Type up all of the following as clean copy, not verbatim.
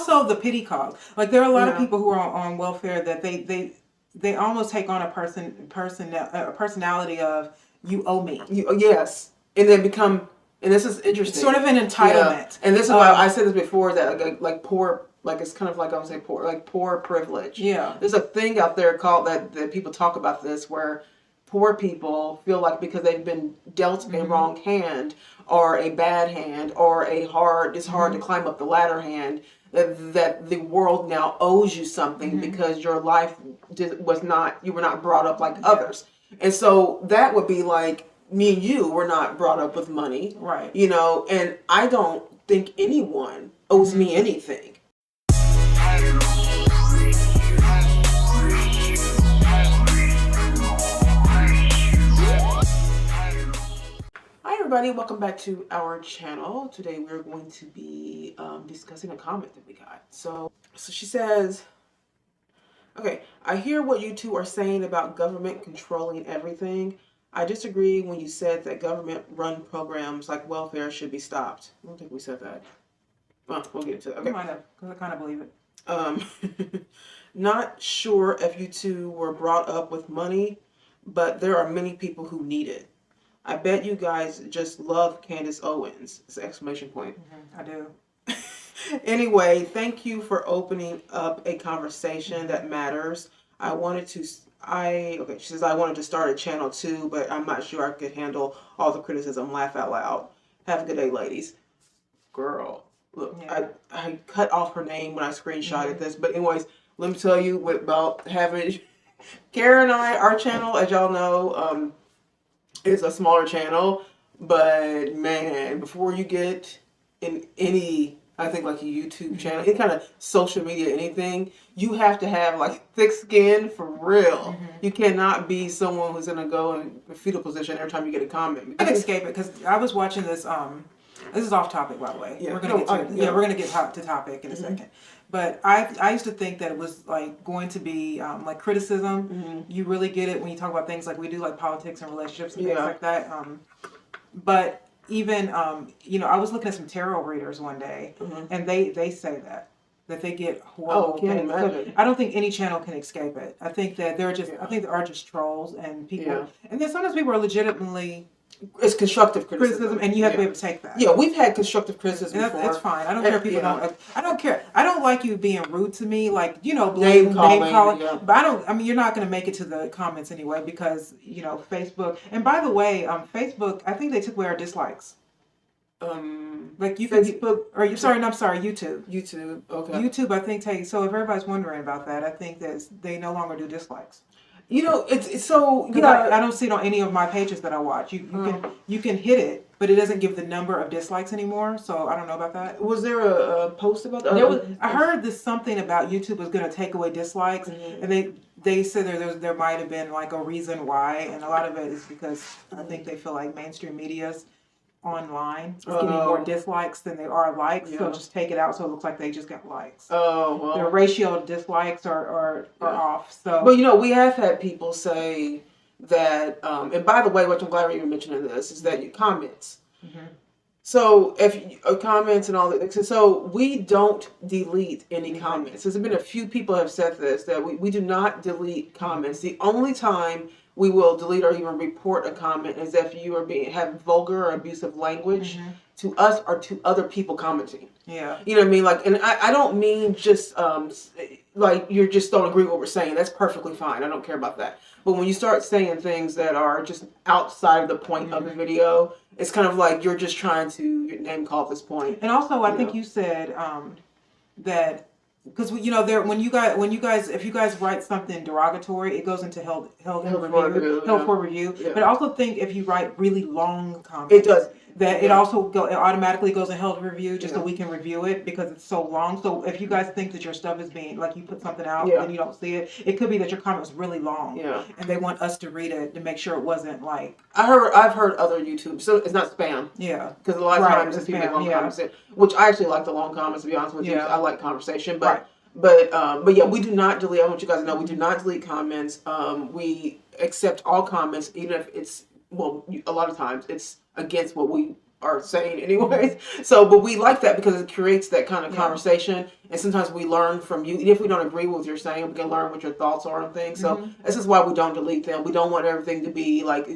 also the pity cog. Like there are a lot of people who are on welfare that they almost take on a personality of you owe me. Yes, and they become, and this is interesting. Sort of an entitlement. And this is why I said this before, that like poor, like it's kind of like I would say poor, like poor privilege. Yeah. There's a thing out there called that people talk about this, where poor people feel like because they've been dealt a wrong hand or a bad hand or it's hard to climb up the ladder hand, that the world now owes you something because your life you were not brought up like others. And so that would be like me and you were not brought up with money. Right. You know, and I don't think anyone owes me anything. Hi everybody, welcome back to our channel. Today we're going to be discussing a comment that we got. So she says, okay, I hear what you two are saying about government controlling everything. I disagree when you said that government-run programs like welfare should be stopped. I don't think we said that. Well, we'll get into that. Okay. You might have, because I kind of believe it. Not sure if you two were brought up with money, but there are many people who need it. I bet you guys just love Candace Owens. It's an exclamation point. I do. Anyway, thank you for opening up a conversation that matters. She says, I wanted to start a channel too, but I'm not sure I could handle all the criticism. Laugh out loud. Have a good day, ladies. Girl, look, I cut off her name when I screenshotted this, but anyways, let me tell you about having Kara and our channel, as y'all know, is a smaller channel, but man, before you get in any, I think like a YouTube channel, any kind of social media, anything, you have to have like thick skin for real. You cannot be someone who's gonna go in a fetal position every time you get a comment. I can escape it because I was watching this. This is off topic, by the way. Yeah, we're gonna get to topic in a second. But I used to think that it was like going to be like criticism. You really get it when you talk about things like we do, like politics and relationships and things like that. But even I was looking at some tarot readers one day, and they say that they get horrible things. So I don't think any channel can escape it. I think that there are just trolls and people, and then sometimes people are legitimately. It's constructive criticism, and you have to be able to take that. Yeah, we've had constructive criticism before. That's fine. I don't care if people don't. I don't care. I don't like you being rude to me, like name calling. But you're not going to make it to the comments anyway because Facebook. And by the way, Facebook, I think they took away our dislikes. Like you Facebook, I'm sorry, YouTube. YouTube, okay. YouTube, I think so. If everybody's wondering about that, I think that they no longer do dislikes. It's so I don't see it on any of my pages that I watch. You can hit it, but it doesn't give the number of dislikes anymore. So I don't know about that. Was there a post about that? I heard this something about YouTube was going to take away dislikes, and they said there might have been like a reason why, and a lot of it is because I think they feel like mainstream media's online is getting more dislikes than they are likes, so just take it out so it looks like they just got likes. Oh, well. The ratio of dislikes are off. So, but we have had people say that, and by the way, what I'm glad you're mentioning this is that you comments. So if comments and all that, so we don't delete any comments. There's been a few people have said this, that we do not delete comments. The only time we will delete or even report a comment is if you are have vulgar or abusive language to us or to other people commenting. Yeah. You know what I mean? Like, and I don't mean just like you just don't agree with what we're saying. That's perfectly fine. I don't care about that. But when you start saying things that are just outside of the point of the video, it's kind of like you're just trying to name call at this point. And also, I think you said that. Because if you guys write something derogatory, it goes into held for review. Yeah. But I also think if you write really long comments, it does. That it also it automatically goes in held review just so we can review it because it's so long. So if you guys think that your stuff is being like you put something out and you don't see it, it could be that your comment was really long. Yeah. And they want us to read it to make sure it wasn't like. I've heard other YouTube, so it's not spam. Yeah. Because a lot of times it's people long comments, which I actually like the long comments. To be honest with you, I like conversation, but. But yeah, we do not delete. I want you guys to know we do not delete comments. We accept all comments, even if it's a lot of times it's against what we are sane anyways. So, but we like that because it creates that kind of conversation. And sometimes we learn from you. Even if we don't agree with what you're saying, we can learn what your thoughts are on things. So this is why we don't delete them. We don't want everything to be like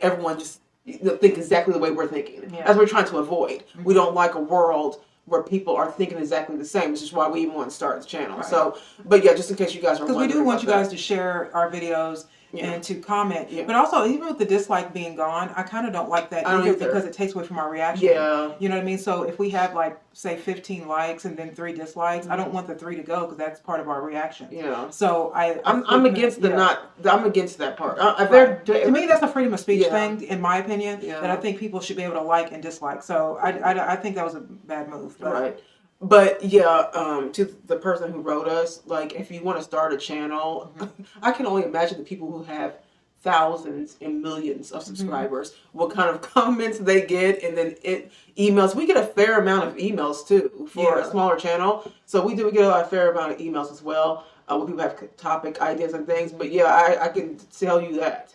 everyone just think exactly the way we're thinking. As we're trying to avoid. We don't like a world where people are thinking exactly the same, which is why we even want to start the channel. Right. So, but yeah, just in case you guys are wondering. Because we do want you guys to share our videos and to comment. But also, even with the dislike being gone, I kind of don't like that either because it takes away from our reaction. Yeah. You know what I mean? So if we have like, say 15 likes and then 3 dislikes, I don't want the 3 to go because that's part of our reaction. Yeah. So I'm against I'm against that part. To me, that's a freedom of speech thing, in my opinion, that I think people should be able to like and dislike. So I think that was a bad move. But. Right. But to the person who wrote us, like, if you want to start a channel, I can only imagine the people who have thousands and millions of subscribers, what kind of comments they get, and then emails. We get a fair amount of emails too for a smaller channel, so we get a fair amount of emails as well. When people have topic ideas and things. But yeah, I can tell you that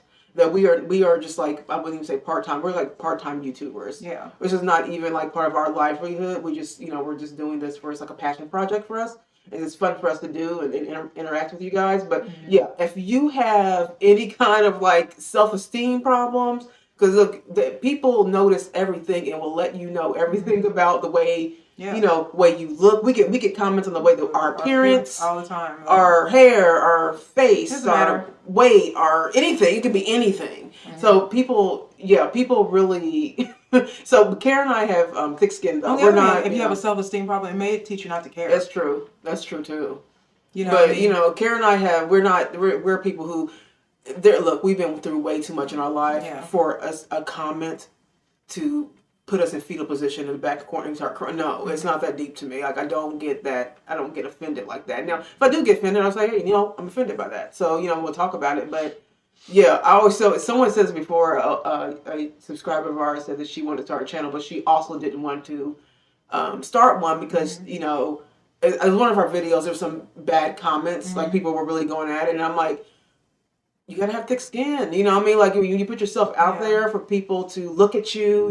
we are just like, I wouldn't even say part-time, we're like part-time YouTubers. Yeah. Which is not even like part of our livelihood. We just, we're just doing this for, it's like a passion project for us. And it's fun for us to do and interact with you guys. But yeah, if you have any kind of like self-esteem problems, because look, people notice everything and will let you know everything about the way, way you look. We get comments on the way that our appearance, all the time, our hair, our face, our weight, our anything. It could be anything. So people really. So Karen and I have thick skin though. We're not. If you have a self-esteem problem, it may teach you not to care. That's true. That's true too. But Karen and I have. We're people who. Look, we've been through way too much in our life for a comment to put us in fetal position in the back corner and start crying. No, it's not that deep to me. Like, I don't get that. I don't get offended like that. Now, if I do get offended, I'll say, hey, I'm offended by that. So, we'll talk about it. But yeah, I always someone says before, a subscriber of ours said that she wanted to start a channel, but she also didn't want to start one because, as one of our videos, there were some bad comments, like people were really going at it. And I'm like, you gotta have thick skin, you know what I mean? Like, when you put yourself out there for people to look at you,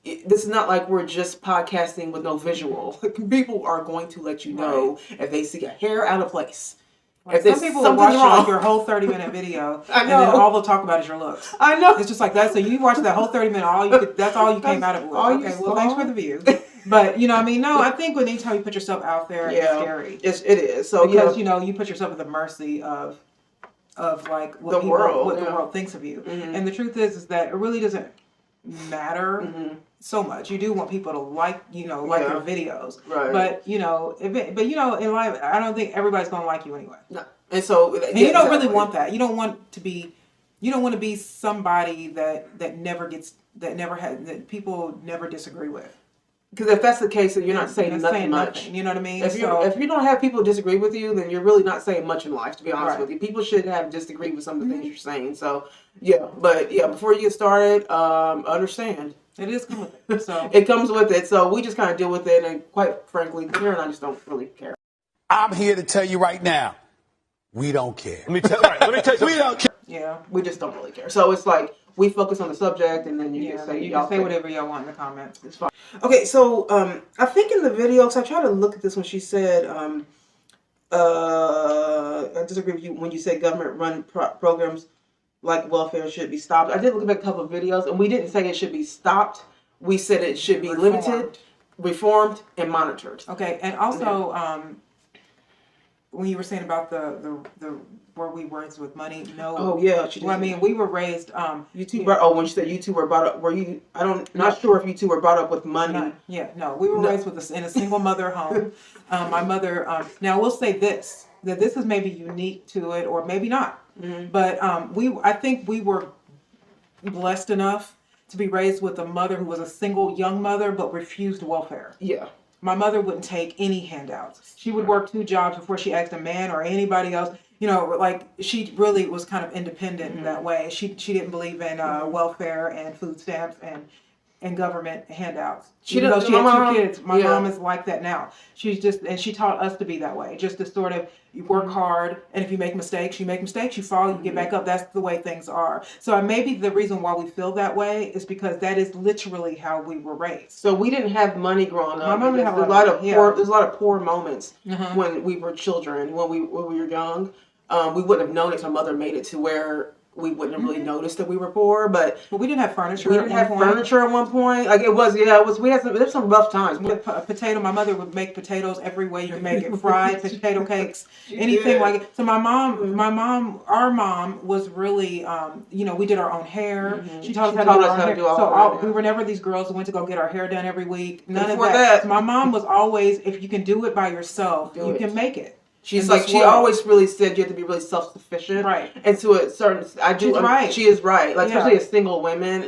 this is not like we're just podcasting with no visual. People are going to let you know if they see a hair out of place. Like, some people will watch like your whole 30-minute video, and then all they'll talk about is your looks. I know. It's just like that. So you watch that whole 30-minute, that's all you came out of it with. Okay, well, thanks for the view. But, No, I think anytime you put yourself out there, it's scary. It is. So, because, you put yourself at the mercy of like what the world thinks of you. And the truth is that it really doesn't matter so much. You do want people to like your videos, right? But in life, I don't think everybody's gonna like you anyway. No, and so you don't really want that. You don't want to be somebody that people never disagree with. Because if that's the case, then you're not saying nothing much. You know what I mean? If you don't have people disagree with you, then you're really not saying much in life, to be honest with you. People should have disagreed with some of the things you're saying. So, before you get started, understand. It is come with it. So it comes with it. So we just kind of deal with it. And quite frankly, Karen and I just don't really care. I'm here to tell you right now, we don't care. Let me tell you, we don't care. Yeah, we just don't really care. So it's like, we focus on the subject, and then you can say whatever y'all want in the comments. It's fine. Okay, so I think in the video, because I tried to look at this when she said, I disagree with you when you say government-run programs like welfare should be stopped. I did look at a couple of videos, and we didn't say it should be stopped. We said it should be limited, reformed, and monitored. Okay, and also when you were saying about the were we raised with money? No. Oh yeah. We were raised. When you said you two were brought up, were you? Not sure if you two were brought up with money. We were raised in a single mother home. My mother. Now we'll say this, that this is maybe unique to it, or maybe not. But I think we were blessed enough to be raised with a mother who was a single young mother, but refused welfare. Yeah. My mother wouldn't take any handouts. She would work 2 jobs before she asked a man or anybody else. Like, she really was kind of independent in that way. She didn't believe in welfare and food stamps and in government handouts. She Even though does. she had 2 kids, my Yeah. mom is like that now. She's just, and she taught us to be that way. Just to sort of, you work hard, and if you make mistakes, you fall, you get back up. That's the way things are. So maybe the reason why we feel that way is because that is literally how we were raised. So we didn't have money growing up. My mom didn't have There's a lot of poor moments when we were children, when we were young. We wouldn't have known it. My mother made it to where we wouldn't have really noticed that we were poor, but we didn't have furniture. We didn't have furniture at one point. Like it was. We had there's some rough times. Potato. My mother would make potatoes every way you can make it. Fried potato cakes, anything like it. So our mom was really, we did our own hair. She taught us how to do our hair. We were never these girls who went to go get our hair done every week. None of that. So my mom was always, if you can do it by yourself, you can make it. She's like, she always really said you have to be really self-sufficient. Right. And to a certain, right. She is right. Like, especially as single women,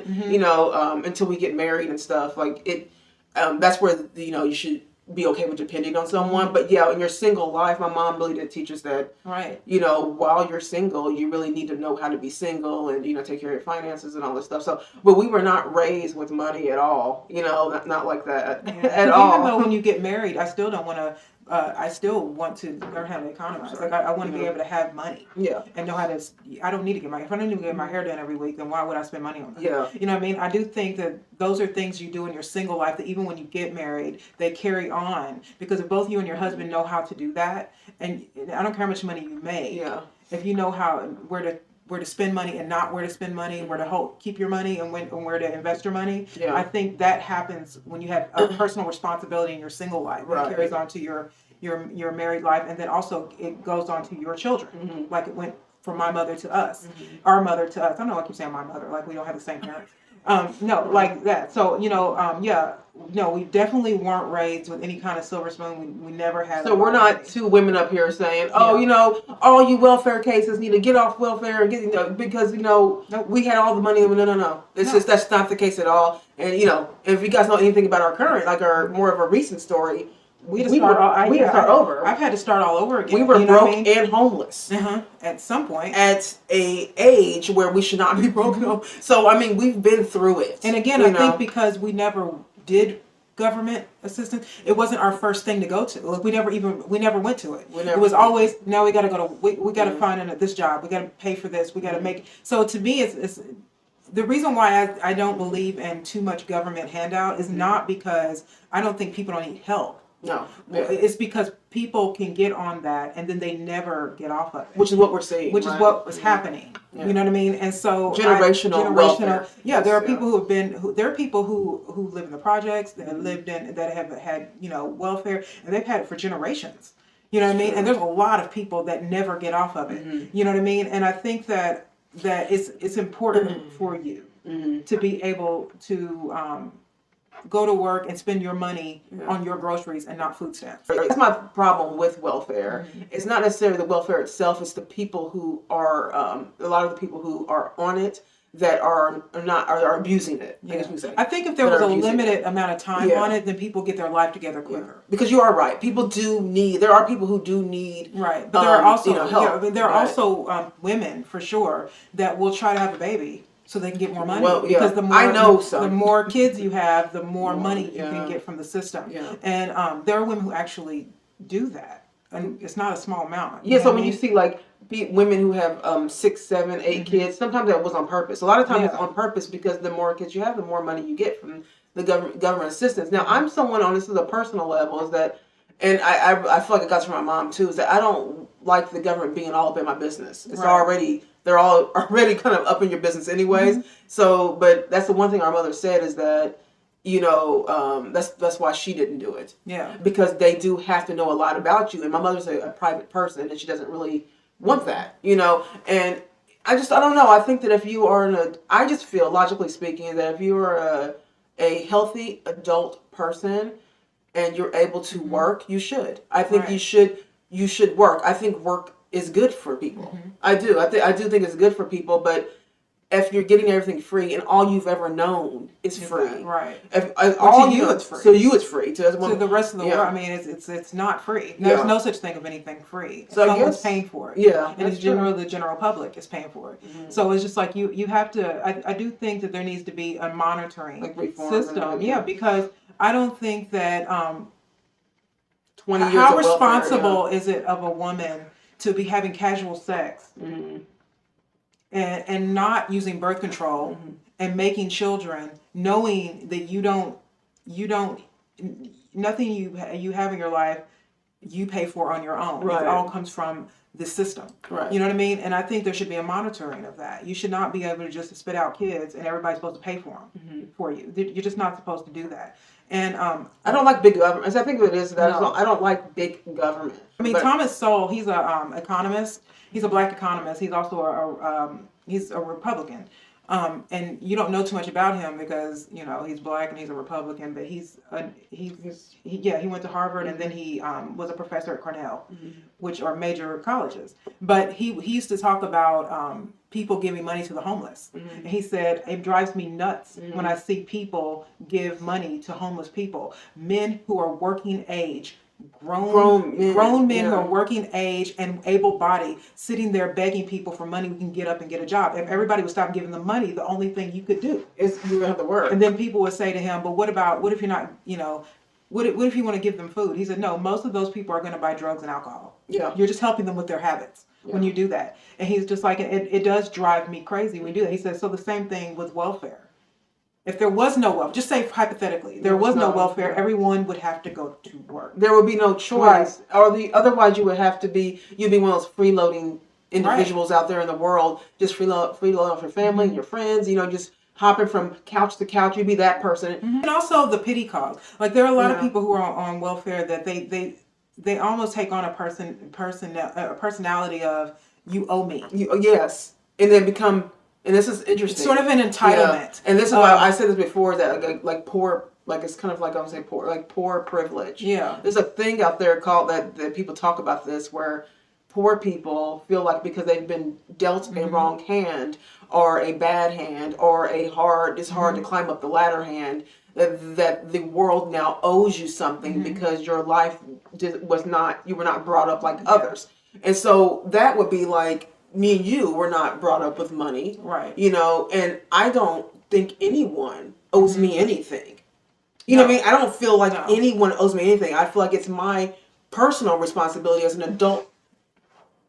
until we get married and stuff, like it, that's where, you should be okay with depending on someone. But yeah, in your single life, my mom really did teach us that, right. While you're single, you really need to know how to be single and, take care of your finances and all this stuff. So, but we were not raised with money at all, not like that at all. Even though when you get married, I still don't want to, I still want to learn how to economize. Like I want to be able to have money. Yeah. And know how to. I don't need to if I don't need to get my hair done every week, then why would I spend money on that? Yeah. You know what I mean? I do think that those are things you do in your single life that even when you get married, they carry on because if both you and your husband know how to do that, and I don't care how much money you make. Yeah. If you know where to spend money and not where to spend money, where to keep your money and where to invest your money. Yeah. I think that happens when you have a personal responsibility in your single life. Right. It carries on to your married life, and then also it goes on to your children. Like it went from my mother to us, our mother to us. I don't know why I keep saying my mother, like we don't have the same parents. No, like that. So, we definitely weren't raised with any kind of silver spoon. We never had. So we're not two women up here saying, all you welfare cases need to get off welfare and get, because, we had all the money. No. That's not the case at all. And, if you guys know anything about our current, like our more of a recent story, we had to start over. I've had to start all over again. We were broke and homeless. At some point. At a age where we should not be broke. So, we've been through it. And again, I think because we never did government assistance, it wasn't our first thing to go to. Like we never went to it. It was always, now we got to go to, we got to find this job. We got to pay for this. We got to make. So to me, it's the reason why I don't believe in too much government handout is not because I don't think people don't need help. No. It's because people can get on that and then they never get off of it. Which is what we're seeing. Which is what was happening. Yeah. You know what I mean? And so generational welfare. Yeah, there are people there are people who live in the projects that have had, welfare, and they've had it for generations. You know what I mean? And there's a lot of people that never get off of it. You know what I mean? And I think that it's important for you to be able to go to work and spend your money on your groceries and not food stamps. That's my problem with welfare. It's not necessarily the welfare itself. It's the people who are, a lot of the people who are on it that are abusing it. I think if there was a limited amount of time on it, then people get their life together quicker. Because you are right. There are people who do need right. But there are also help. There are also women for sure that will try to have a baby so they can get more money. Well, because the more kids you have, the more money you can get from the system. Yeah. And there are women who actually do that, and it's not a small amount. Yeah. So when you see like women who have 6, 7, 8 kids, sometimes that was on purpose. A lot of times it's on purpose because the more kids you have, the more money you get from the government assistance. Now I'm someone on this is a personal level is that, and I feel like it got from my mom too, is that I don't like the government being all up in my business. It's they're all already kind of up in your business anyways. So, but that's the one thing our mother said is that, that's why she didn't do it. Yeah. Because they do have to know a lot about you. And my mother's a private person and she doesn't really want that, And I don't know. I think that if you are I just feel, logically speaking, that if you are a healthy adult person and you're able to work, you should. I think you should work. I think work is good for people. I do. I do think it's good for people, but if you're getting everything free and all you've ever known is free, right? If all to you it's free. So you it's free. To the rest of the world, I mean, it's not free. There's no such thing of anything free. So someone's paying for it. Yeah, and it's generally the general public is paying for it. Mm-hmm. So it's just like you have to. I do think that there needs to be a monitoring system. Yeah, because I don't think that 20 years how responsible is it of a woman to be having casual sex? And not using birth control and making children, knowing that you don't nothing you have in your life you pay for on your own. Right. It all comes from the system. Right. You know what I mean? And I think there should be a monitoring of that. You should not be able to just spit out kids and everybody's supposed to pay for them for you. You're just not supposed to do that. And I don't like big government. I think what it is that I don't like big government. I mean, Thomas Sowell, he's a economist. He's a black economist. He's also he's a Republican. And you don't know too much about him because he's black and he's a Republican. But he went to Harvard and then he was a professor at Cornell, which are major colleges. But he used to talk about people giving money to the homeless. And he said, it drives me nuts when I see people give money to homeless people, men who are working age. Grown men who are working age and able-bodied, sitting there begging people for money. We can get up and get a job. If everybody would stop giving them money, the only thing you could do is you have to work. And then people would say to him, "But what if you're not? What if you want to give them food?" He said, "No, most of those people are going to buy drugs and alcohol. Yeah, you're just helping them with their habits when you do that." And he's just like, it does drive me crazy when you do that. He says, so the same thing with welfare. If there was no welfare, just say hypothetically, there was no welfare, everyone would have to go to work. There would be no choice, otherwise you'd be one of those freeloading individuals out there in the world, just freeload off your family and your friends, just hopping from couch to couch. You'd be that person. And also the pity cause. Like there are a lot of people who are on welfare that they almost take on a personality of you owe me. Yes, and then become. And this is interesting. Sort of an entitlement. And this is why I said this before, that like poor, like it's kind of like I would say poor, like poor privilege. Yeah. There's a thing out there called that people talk about this, where poor people feel like because they've been dealt a wrong hand or a bad hand or it's hard to climb up the ladder hand, that the world now owes you something because your life you were not brought up like others. And so that would be like, me and you were not brought up with money, right? And I don't think anyone owes me anything. You know what I mean? I don't feel like anyone owes me anything. I feel like it's my personal responsibility as an adult,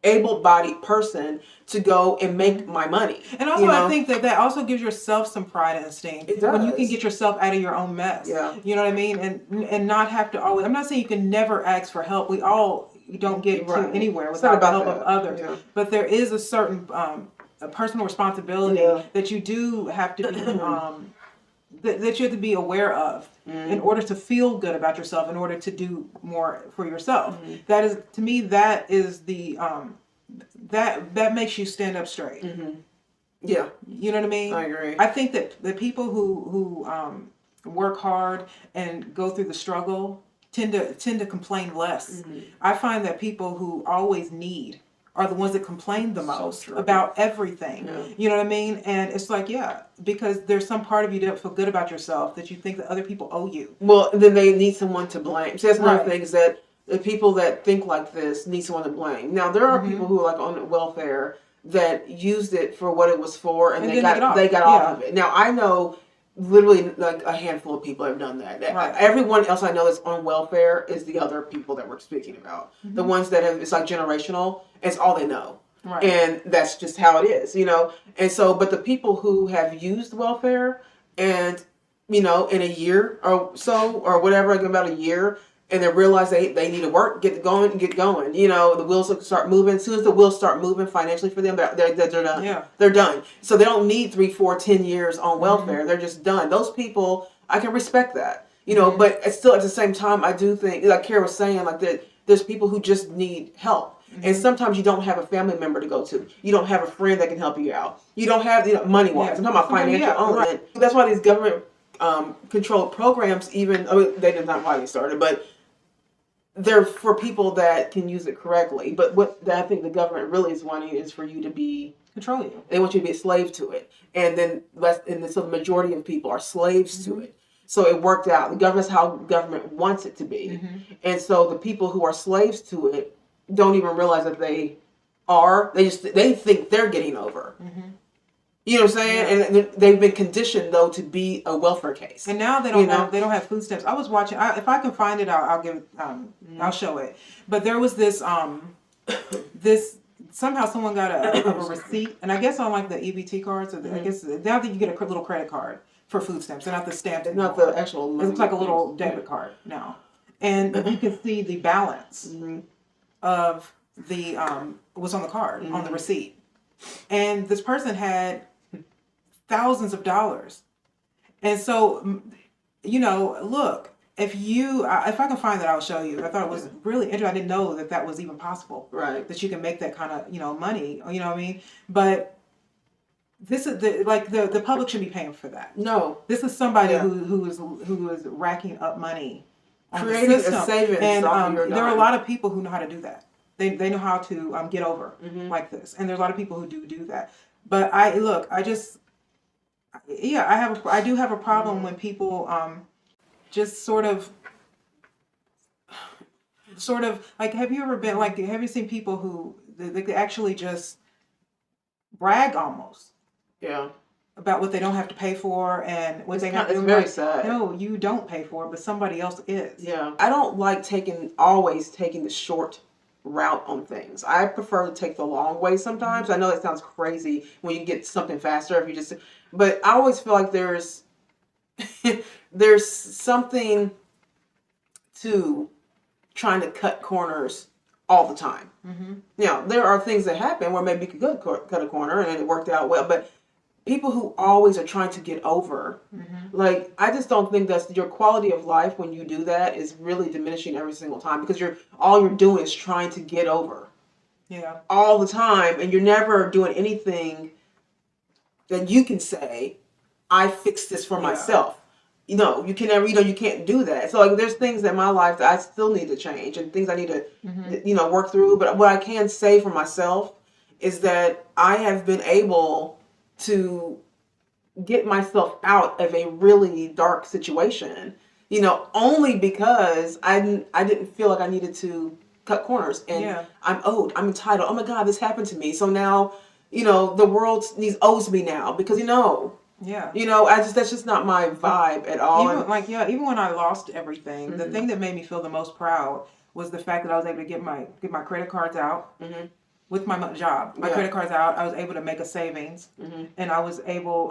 able-bodied person to go and make my money. And also, I think that also gives yourself some pride and esteem when you can get yourself out of your own mess. Yeah, you know what I mean, and not have to always. I'm not saying you can never ask for help. You don't get to anywhere without the help of others. Yeah. But there is a certain a personal responsibility that you do have to be that you have to be aware of in order to feel good about yourself, in order to do more for yourself. That is, to me, that is the that makes you stand up straight. Yeah, you know what I mean. I agree. I think that the people who work hard and go through the struggle tend to complain less. I find that people who always need are the ones that complain the most about everything. Yeah. You know what I mean? And it's like, because there's some part of you that don't feel good about yourself, that you think that other people owe you. Well, then they need someone to blame. So that's another thing, is that the people that think like this need someone to blame. Now, there are people who are like on welfare that used it for what it was for, and they got off of it. Now, I know literally like a handful of people have done that. Right. Everyone else I know that's on welfare is the other people that we're speaking about. The ones that have, it's like generational, it's all they know. Right. And that's just how it is, And so, but the people who have used welfare and, in a year or so, or whatever, like about a year, and they realize they need to work, get going. The wheels will start moving. As soon as the wheels start moving financially for them, they're done. Yeah. They're done. So they don't need 3, 4, 10 years on welfare. They're just done. Those people, I can respect that. But it's still at the same time, I do think, like Kara was saying, like that there's people who just need help. And sometimes you don't have a family member to go to. You don't have a friend that can help you out. You don't have, money-wise. I'm talking about financial only. Right. That's why these government controlled programs, even, they did not why they started, but they're for people that can use it correctly. But what I think the government really is wanting is for you to be Control you. They want you to be a slave to it. And then so the majority of people are slaves to it. So it worked out. The government's how government wants it to be. And so the people who are slaves to it don't even realize that they are. They think they're getting over. You know what I'm saying? Yeah. And they've been conditioned though to be a welfare case. And now they don't have food stamps. I was watching. If I can find it, I'll give. I'll show it. But there was this. This somehow someone got a receipt, and I guess on like the EBT cards. Or I guess now that you get a little credit card for food stamps, and not the stamp. It's not the actual money. It looks like a little debit card now, and you can see the balance of the what's on the card on the receipt, and this person had thousands of dollars. And so, look, if I can find that, I'll show you. I thought it was really interesting. I didn't know that was even possible. Right. That you can make that kind of, money, you know what I mean? But this is the public should be paying for that. No. This is somebody who is racking up money on creating the system. A savings. And there are a lot of people who know how to do that. They know how to get over like this. And there's a lot of people who do that. But I do have a problem when people just sort of like, have you seen people who they actually just brag almost about what they don't have to pay for and what they have to do? It's very sad. No, you don't pay for it, but somebody else is. Yeah. I don't like always taking the short route on things. I prefer to take the long way sometimes. I know that sounds crazy when you get something faster but I always feel like there's something to trying to cut corners all the time. Now, there are things that happen where maybe you could cut a corner and it worked out well, but people who always are trying to get over, I just don't think that's your quality of life when you do that is really diminishing every single time, because all you're doing is trying to get over. Yeah. All the time, and you're never doing anything that you can say, I fixed this for myself. You can never, you can't do that. So there's things in my life that I still need to change and things I need to, work through. But what I can say for myself is that I have been able to get myself out of a really dark situation, only because I didn't feel like I needed to cut corners, and I'm owed, I'm entitled. Oh my God, this happened to me. So now, the world owes me now because, that's just not my vibe at all. Even when I lost everything, the thing that made me feel the most proud was the fact that I was able to get my credit cards out. With my job, my credit cards out, I was able to make a savings, and I was able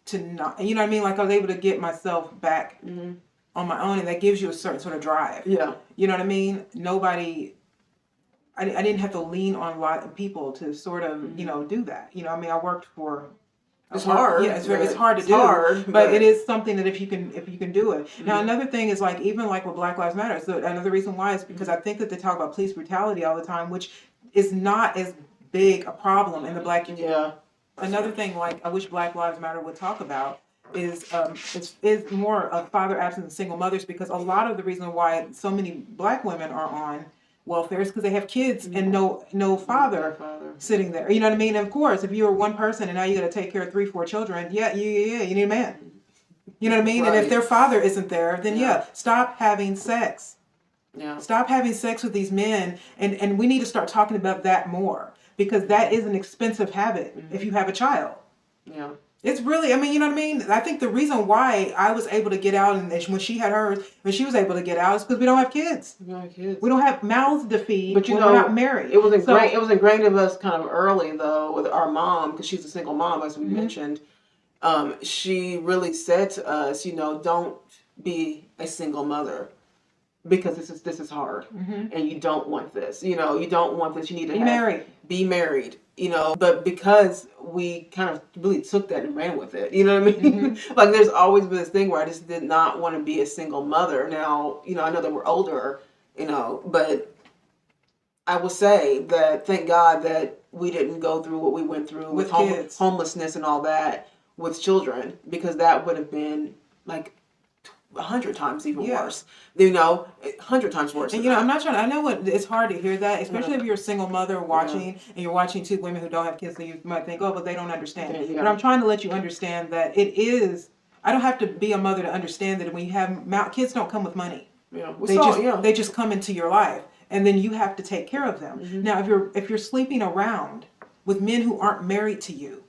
to not, you know what I mean? Like I was able to get myself back on my own, and that gives you a certain sort of drive. Yeah. You know what I mean? I didn't have to lean on a lot of people to sort of, do that. I worked for. It's hard. Yeah, it's hard to do. But it is something that if you can do it. Now, another thing is even with Black Lives Matter. So another reason why is because I think that they talk about police brutality all the time, which is not as big a problem in the Black community. Yeah. Another thing I wish Black Lives Matter would talk about is more of father absence and single mothers, because a lot of the reason why so many Black women are on welfare is because they have kids and no father sitting there. You know what I mean? And of course, if you're one person and now you got to take care of 3-4 children, you need a man. You know what I mean? Right. And if their father isn't there, then stop having sex. Yeah. Stop having sex with these men, and we need to start talking about that more, because that is an expensive habit if you have a child. Yeah. It's really, you know what I mean? I think the reason why I was able to get out, and when she had hers, when she was able to get out, is because we don't have kids. We don't have kids. We don't have mouths to feed, but we're not married. It was ingrained in us kind of early, though, with our mom, because she's a single mom, as we mentioned. She really said to us, don't be a single mother, because this is hard, and you don't want this. You don't want this. You need to be married. But because we kind of really took that and ran with it, you know what I mean? There's always been this thing where I just did not want to be a single mother. Now, I know that we're older, but I will say that thank God that we didn't go through what we went through with homelessness and all that with children, because that would have been 100 times even worse. You know, 100 times worse. And I'm not trying to, I know it's hard to hear that, especially if you're a single mother watching and you're watching two women who don't have kids, so you might think, oh, but they don't understand. But I'm trying to let you understand that I don't have to be a mother to understand that when you have kids don't come with money. Yeah. They just come into your life, and then you have to take care of them. Now, if you're sleeping around with men who aren't married to you,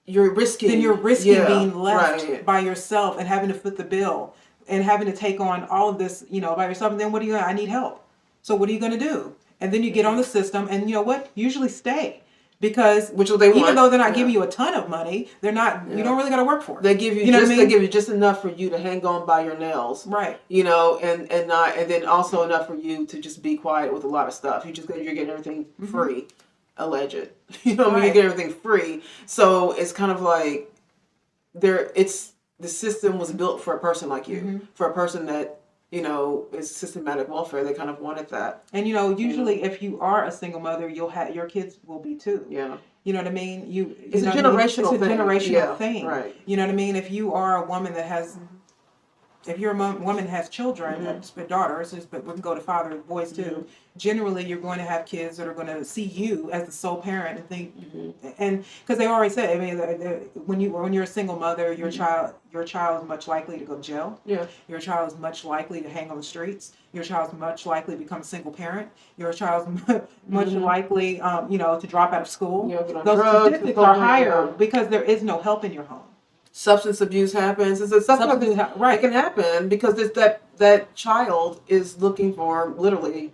you're risking being left by yourself and having to foot the bill and having to take on all of this, by yourself. And then what are you going to, I need help. So what are you going to do? And then you get on the system, and you know what? Usually stay. Because even though they're not giving you a ton of money, they're not. You don't really got to work for it. They give you, they give you just enough for you to hang on by your nails, right? And then also enough for you to just be quiet with a lot of stuff. You're getting everything free, alleged. You get everything free. So it's kind of like the system was built for a person like you, for a person that is systematic welfare. They kind of wanted that. And usually if you are a single mother, your kids will be too. Yeah. You know what I mean? It's a generational thing. Generational thing. Right. You know what I mean? If you are a woman that has, if you're a woman has children, daughters, but we can go to father, boys too. Generally, you're going to have kids that are going to see you as the sole parent and think, and because they always say, I mean, when you're a single mother, your child is much likely to go to jail. Yeah. Your child is much likely to hang on the streets. Your child is much likely to become a single parent. Your child is much likely, to drop out of school. Yeah, get on Those drugs, statistics are higher because there is no help in your home. Substance abuse happens. It can happen because that child is looking for literally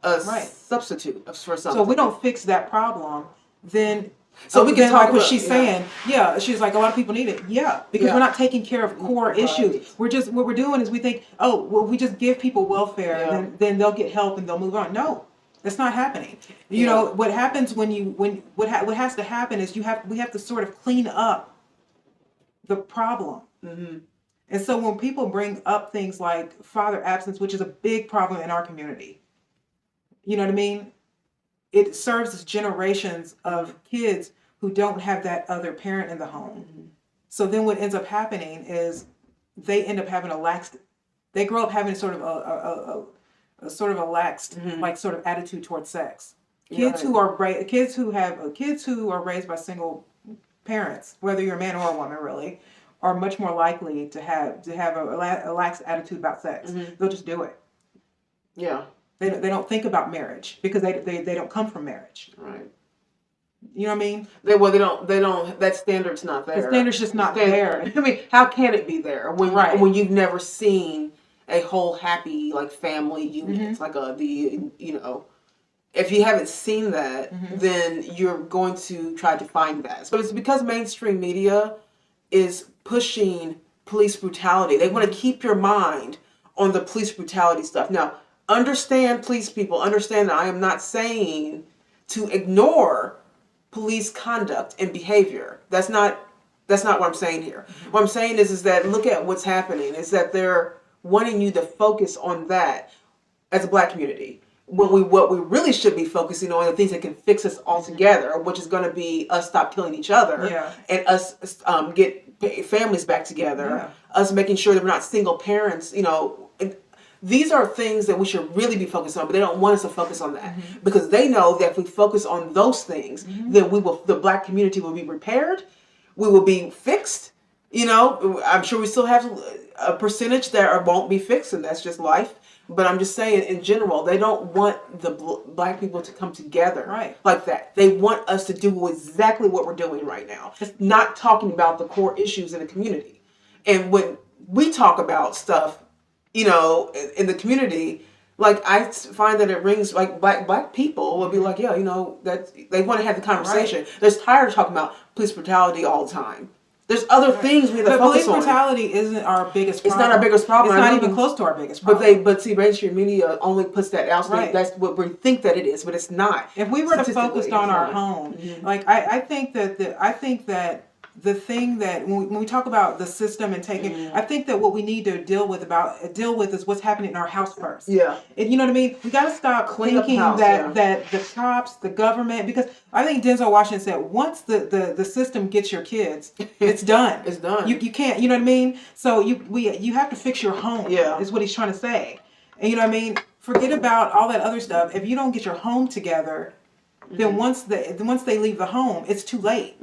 a substitute for something. So if we don't fix that problem, then we can talk like what she's saying. Yeah, she's like, a lot of people need it. Yeah, because we're not taking care of core issues. We're just, what we're doing is we think, oh, well, we just give people welfare, then they'll get help and they'll move on. No, that's not happening. You know what happens what has to happen is we have to sort of clean up the problem. And so when people bring up things like father absence, which is a big problem in our community, you know what I mean? It serves as generations of kids who don't have that other parent in the home. So then what ends up happening is they end up having they grow up having sort of a sort of a laxed like sort of attitude towards sex. Kids who are raised by single parents, whether you're a man or a woman, really, are much more likely to have a lax attitude about sex. They'll just do it. Yeah. They don't think about marriage because they don't come from marriage. Right. You know what I mean? They don't. That standard's not there. The standard's just not there. I mean, how can it be there when you've never seen a whole happy family unit? It's like if you haven't seen that, then you're going to try to find that. But it's because mainstream media is pushing police brutality. They want to keep your mind on the police brutality stuff. Now, understand, police people, understand that I am not saying to ignore police conduct and behavior. That's not what I'm saying here. What I'm saying is that look at what's happening, is that they're wanting you to focus on that as a Black community. What we really should be focusing on are the things that can fix us all together, which is going to be us stop killing each other and us get families back together, us making sure that we're not single parents. These are things that we should really be focused on, but they don't want us to focus on that because they know that if we focus on those things, then the Black community will be repaired, we will be fixed. I'm sure we still have a percentage that won't be fixed, and that's just life. But I'm just saying, in general, they don't want the Black people to come together like that. They want us to do exactly what we're doing right now. It's not talking about the core issues in the community. And when we talk about stuff, in the community, I find that it rings like black people will be like, that they want to have the conversation. They're tired of talking about police brutality all the time. There's other things we have to focus on. Police brutality isn't our biggest problem. It's not our biggest problem. It's not even close to our biggest problem. But see, mainstream media only puts that out. That's what we think that it is, but it's not. If we were to focus on our home, I think that the thing that when we talk about the system and taking, I think that what we need to deal with is what's happening in our house first. Yeah. And you know what I mean? We got to stop thinking that the cops, the government, because I think Denzel Washington said once the system gets your kids, it's done. It's done. You can't, you know what I mean? So you have to fix your home. Yeah. Is what he's trying to say. And you know what I mean? Forget about all that other stuff. If you don't get your home together, then once they leave the home, it's too late.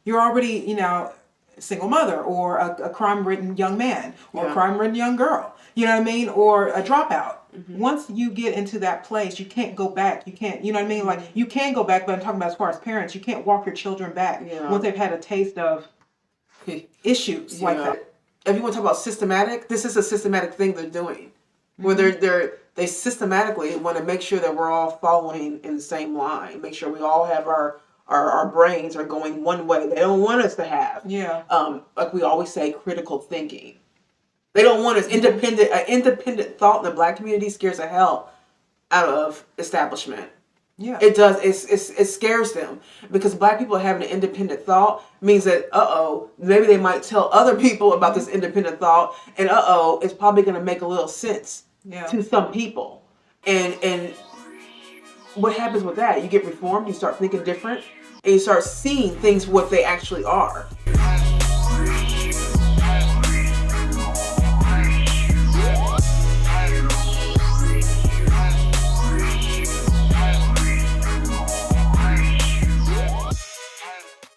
You're already, a single mother or a crime-ridden young man or a crime-ridden young girl. You know what I mean? Or a dropout. Once you get into that place, you can't go back. You can't, you know what I mean? Like, you can go back, but I'm talking about as far as parents, you can't walk your children back once they've had a taste of issues like that. If you want to talk about systematic, this is a systematic thing they're doing. Where they systematically want to make sure that we're all following in the same line. Make sure we all have our brains are going one way. They don't want us to have, like we always say, critical thinking. They don't want us independent. An independent thought in the Black community scares the hell out of establishment. Yeah, it does. It scares them because Black people having an independent thought means that maybe they might tell other people about this independent thought, and it's probably going to make a little sense to some people. And what happens with that? You get reformed. You start thinking different, and you start seeing things what they actually are.